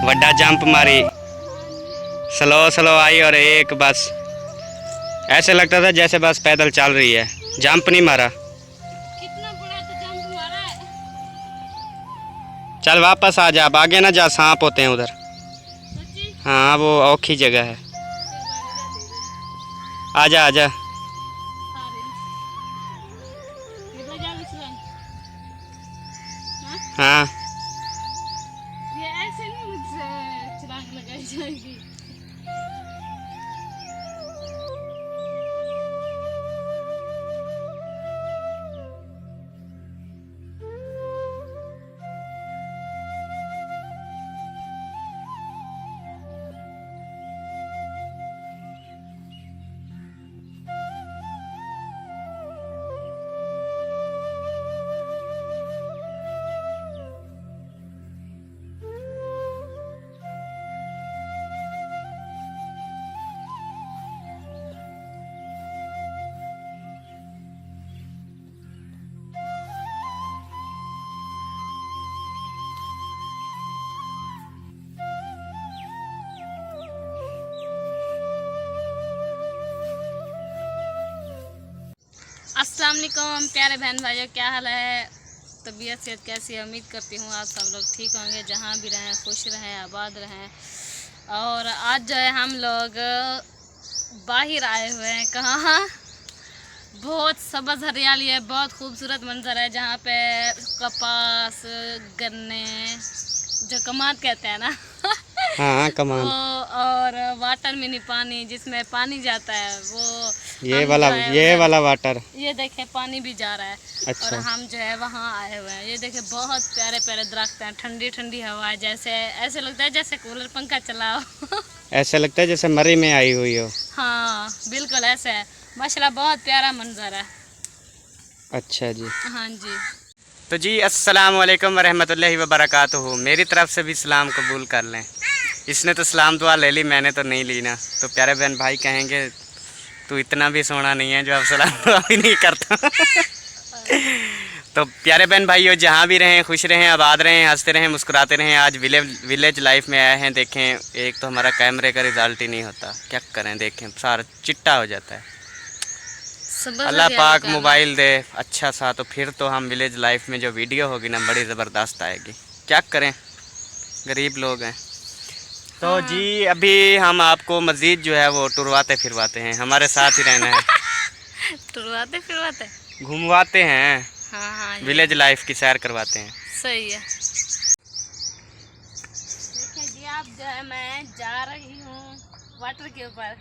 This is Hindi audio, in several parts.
वड्डा जंप मारी, स्लो स्लो आई और एक बस ऐसे लगता था जैसे बस पैदल चल रही है। जंप नहीं मारा। कितना बड़ा तो जंप मारा है। चल वापस आ जा, अब आगे ना जा, सांप होते हैं उधर। सच्ची हाँ वो औखी जगह है। फिर बैठ जा धीरे। आजा आजा। सारे कितना जा विश्वान। हाँ हाँ ये ऐसे नहीं मुझसे छलांग लगाई जाएगी। अस्सलाम वालेकुम प्यारे बहन भाइयों, क्या हाल है? तबीयत सेहत कैसी है? उम्मीद करती हूँ आप सब लोग ठीक होंगे, जहाँ भी रहें खुश रहें आबाद रहें। और आज जो है हम लोग बाहर आए हुए हैं। कहाँ? बहुत सब्ज़ हरियाली है, बहुत खूबसूरत मंजर है, जहाँ पे कपास गन्ने जो कमाद कहते हैं ना हाँ कमान। वो और वाटर मिनी पानी जिसमें पानी जाता है वो ये हम वाला जो है ये उधर- वाला वाटर। ये देखे पानी भी जा रहा है। अच्छा। और हम जो है वहाँ आए हुए हैं। ये देखे बहुत प्यारे प्यारे दरख्त हैं, ठंडी ठंडी हवा है, जैसे ऐसे लगता है जैसे कूलर पंखा चलाओ ऐसा लगता है जैसे मरी में आई हुई हो। हाँ बिल्कुल ऐसे है। माशाल्लाह बहुत प्यारा मंजर है। अच्छा जी। हाँ जी। तो जी अस्सलाम वालेकुम वरहमतुल्लाहि वबरकातुहू। मेरी तरफ से भी सलाम कबूल कर लें। इसने तो सलाम दुआ ले ली, मैंने तो नहीं ली ना। तो प्यारे बहन भाई कहेंगे तू इतना भी सोना नहीं है जो अब सलाम दुआ भी नहीं करता तो प्यारे बहन भाइयों जहाँ भी रहें खुश रहें आबाद रहें हंसते रहें मुस्कुराते रहें। आज विलेज लाइफ में आए हैं। देखें एक तो हमारा कैमरे का रिजल्ट ही नहीं होता, क्या करें, देखें सारा चिट्टा हो जाता है। अल्लाह पाक मोबाइल दे अच्छा सा, तो फिर तो हम विलेज लाइफ में जो वीडियो होगी ना बड़ी ज़बरदस्त आएगी। क्या करें, गरीब लोग हैं। तो हाँ। जी अभी हम आपको मज़ीद जो है वो टुरवाते फिरवाते हैं, हमारे साथ ही रहना है टुरवाते फिरवाते घुमवाते हैं, हाँ हाँ विलेज लाइफ की सैर करवाते हैं। सही है। देखिए जी आप जो है मैं जा रही हूँ वाटर के ऊपर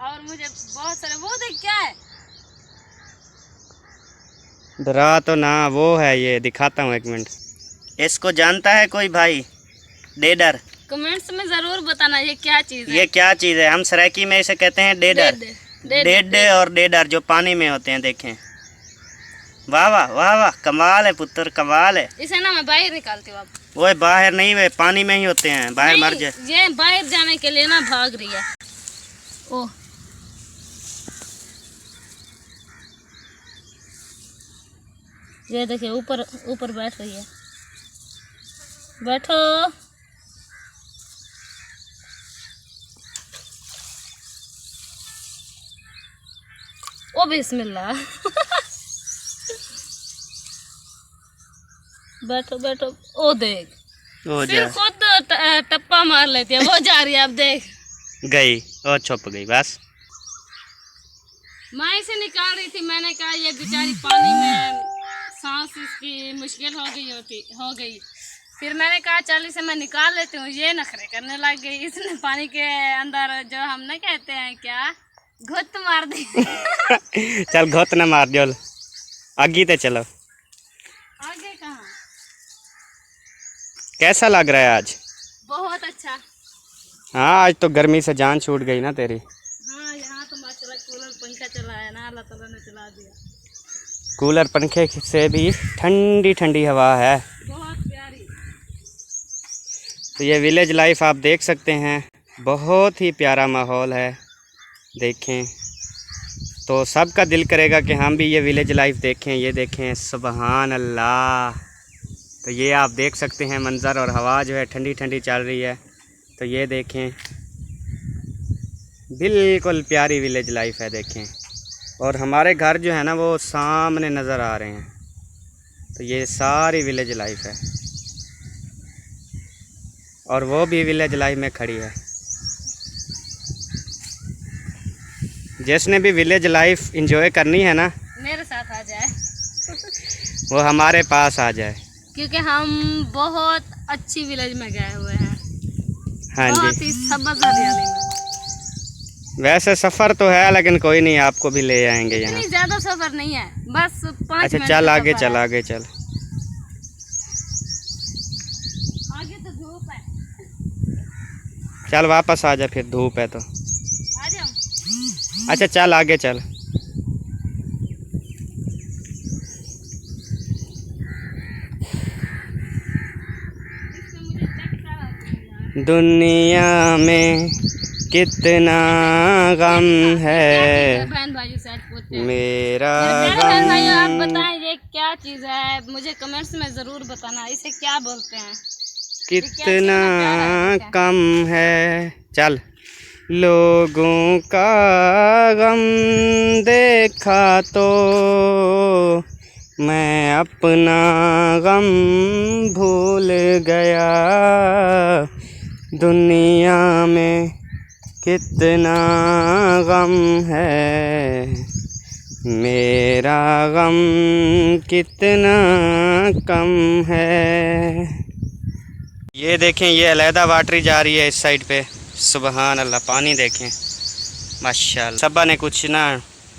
और मुझे बहुत सारे वो देख क्या है। डरा तो ना, वो है, ये दिखाता हूँ एक मिनट। इसको जानता है कोई भाई? डेडर। कमेंट्स में जरूर बताना ये क्या चीज है। ये क्या चीज़ है? हम सराइकी में इसे कहते हैं डेडर। डेडे और डेडर जो पानी में होते हैं। देखें, वाह वाह वाह वाह, कमाल है पुत्र, कमाल है। इसे ना मैं बाहर निकालती हूँ अब। वो बाहर नहीं, वे पानी में ही होते हैं, बाहर मर जाए। ये बाहर जाने के लिए ना भाग रही है। ओह ये देखिए ऊपर ऊपर बैठ रही है। बैठो। ओ बिस्मिल्लाह बैठो बैठो। ओ देख वो फिर खुद टप्पा मार लेती है। वो जा रही है, अब देख गई और छुप गई बस। मैं इसे निकाल रही थी, मैंने कहा ये बेचारी पानी में सांस इसकी मुश्किल हो गई। फिर मैंने कहा चल इसे मैं निकाल लेती हूँ। ये नखरे करने लग गई। इसने पानी के अंदर जो हम ना कहते हैं क्या, घुत मार दी चल घुत न मार जोल, आगे ते चलो। आगे कहाँ? कैसा लग रहा है आज? बहुत अच्छा। हाँ आज तो गर्मी से जान छूट गई ना तेरी। हाँ यहाँ तो माशाल्लाह कूलर पंखा चला है ना, अल्लाह ताला ने चला दिया। कूलर पंखे से भी ठंडी ठंडी हवा है। बहुत प्यारी। तो ये विलेज लाइफ आप देख सकते हैं, बहुत ही प्यारा माहौल है। देखें तो सबका दिल करेगा कि हम भी ये विलेज लाइफ देखें। ये देखें, सुबहान अल्लाह। तो ये आप देख सकते हैं मंज़र, और हवा जो है ठंडी ठंडी चल रही है। तो ये देखें, बिल्कुल प्यारी विलेज लाइफ है देखें। और हमारे घर जो है ना वो सामने नज़र आ रहे हैं। तो ये सारी विलेज लाइफ है और वो भी विलेज लाइफ में खड़ी है। जिसने भी विलेज लाइफ एंजॉय करनी है ना, मेरे साथ आ जाए, वो हमारे पास आ जाए, क्योंकि हम बहुत अच्छी विलेज में गए हुए हैं। हाँ बहुत जी। ही सबज हरियाली में। वैसे सफ़र तो है लेकिन कोई नहीं, आपको भी ले आएंगे यहाँ। इतनी ज्यादा सफर नहीं है, बस 5 अच्छा मिनट चल का आगे सफर चल, है। आगे चल। आगे तो धूप है। चल वापस आ जा, फिर धूप है तो। आ जाओ। अच्छा चल आगे चल। इसमें मुझे चक्कर आती है। दुनिया में कितना गम है, बहन भाइयों से आज पूछते हैं। मेरा मेरे प्यारे बहन भाइयों, आप गम बताएं ये क्या चीज़ है, मुझे कमेंट्स में ज़रूर बताना, इसे क्या बोलते हैं। कितना कम है। चल। लोगों का गम देखा तो मैं अपना गम भूल गया। दुनिया में कितना गम है, मेरा गम कितना कम है। ये देखें, ये अलहदा वाटरी जा रही है इस साइड पे। सुबहान अल्लाह, पानी देखें माशाल्लाह। सब्बा ने कुछ ना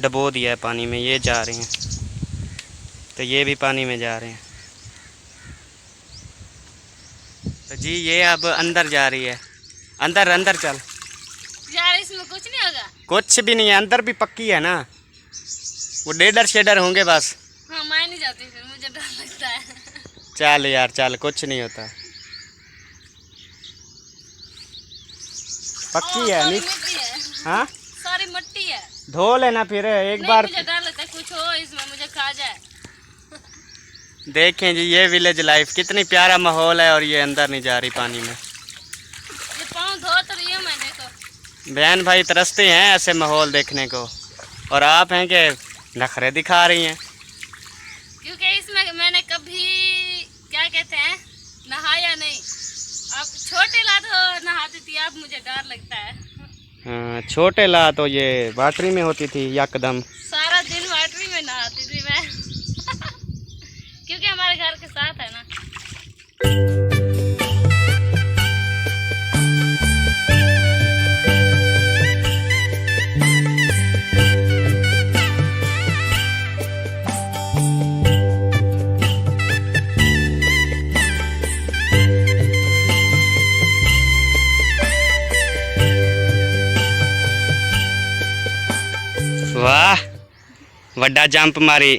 डबो दिया है पानी में, ये जा रहे हैं तो ये भी पानी में जा रहे हैं। तो जी ये अब अंदर जा रही है। अंदर अंदर चल। यार इसमें कुछ नहीं होगा। कुछ भी नहीं है, अंदर भी पक्की है ना, वो डेडर शेडर होंगे बस। हाँ मैं नहीं जाती, फिर मुझे डर लगता है। चल यार चल, कुछ नहीं होता, पक्की है नहीं। मिट्टी है, हाँ सारी मिट्टी है। धो लेना फिर एक नहीं, बार। मुझे डर लगता है कुछ हो इसमें, मुझे खा जाए। देखें जी ये विलेज लाइफ, कितनी प्यारा माहौल है और ये अंदर नहीं जा रही पानी में। ये पाँव धो तो रही हूँ मैं, देखो। बहन भाई तरसते हैं ऐसे माहौल देखने को, और आप हैं कि नखरे दिखा रही हैं। क्योंकि इसमें मैंने कभी क्या कहते हैं नहाया नहीं। आप छोटे लाद हो नहाती थी आप, मुझे डर लगता है। हाँ, छोटे ला तो ये वाटरी में होती थी यकदम। सारा दिन वाटरी में नहाती थी मैं। क्योंकि हमारे घर के साथ है ना। वाह, वड्डा जंप मारी।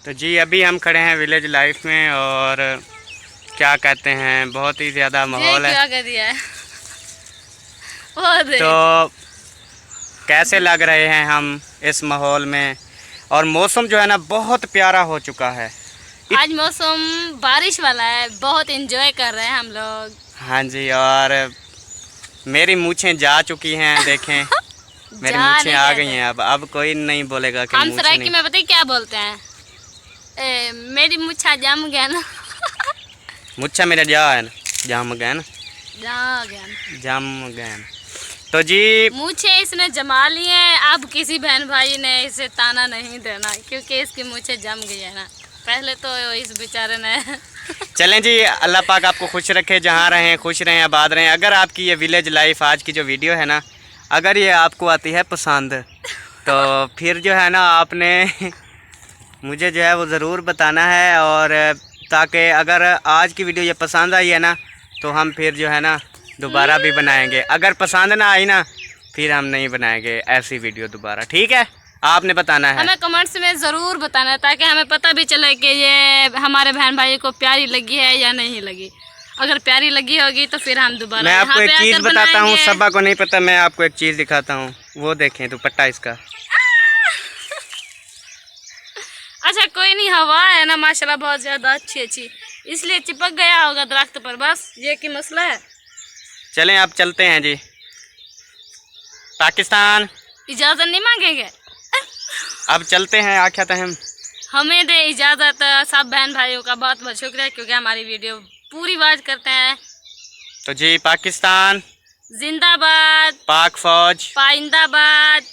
तो जी अभी हम खड़े हैं विलेज लाइफ में, और क्या कहते हैं बहुत ही ज़्यादा माहौल है। क्या कर दिया है। बहुत तो कैसे लग रहे हैं हम इस माहौल में, और मौसम जो है ना बहुत प्यारा हो चुका है। आज मौसम बारिश वाला है, बहुत एंजॉय कर रहे हैं हम लोग। हाँ जी, और मेरी मूछें जा चुकी हैं देखें। मेरी जा मूछें नहीं आ कहते। गई हैं। अब कोई नहीं बोलेगा कि हम मूछें सराइकी नहीं। में बताइए क्या बोलते हैं। मेरी मुच्छा जम गया ना। मुच्छा मेरा जा है ना, जम गया ना, जा गया ना। जम गया ना। तो जी मूछे इसने जमा ली हैं, अब किसी बहन भाई ने इसे ताना नहीं देना, क्योंकि इसकी मूछे जम गई है ना। पहले तो इस बेचारे ने। चलें जी, अल्लाह पाक आपको खुश रखे, जहाँ रहें खुश रहें, आबाद रहें। अगर आपकी ये विलेज लाइफ आज की जो वीडियो है ना, अगर ये आपको आती है पसंद, तो फिर जो है ना आपने मुझे जो है वो ज़रूर बताना है, और ताकि अगर आज की वीडियो ये पसंद आई है ना, तो हम फिर जो है ना दोबारा भी बनाएंगे। अगर पसंद ना आई ना, फिर हम नहीं बनाएंगे ऐसी वीडियो दोबारा, ठीक है? आपने बताना है, हमें कमेंट्स में ज़रूर बताना है, ताकि हमें पता भी चले कि ये हमारे बहन भाई को प्यारी लगी है या नहीं लगी। अगर प्यारी लगी होगी तो फिर हम दोबारा मैं आपको यहाँ एक पे चीज़ आकर बताता हूँ, बनाएंगे। सबा को नहीं पता, मैं आपको एक चीज़ दिखाता हूँ, वो देखें दुपट्टा इसका। अच्छा कोई नहीं, हवा है ना माशाल्लाह बहुत ज़्यादा अच्छी, इसलिए चिपक गया होगा दरख्त पर, बस ये की मसला है। चलें आप चलते हैं जी पाकिस्तान। इजाज़त नहीं मांगेंगे? अब चलते हैं आख्या तहम। हमें दे इजाज़त। सब बहन भाइयों का बहुत बहुत शुक्रिया, क्योंकि हमारी वीडियो पूरी वाच करते हैं। तो जी पाकिस्तान जिंदाबाद, पाक फौज। पाइंदाबाद।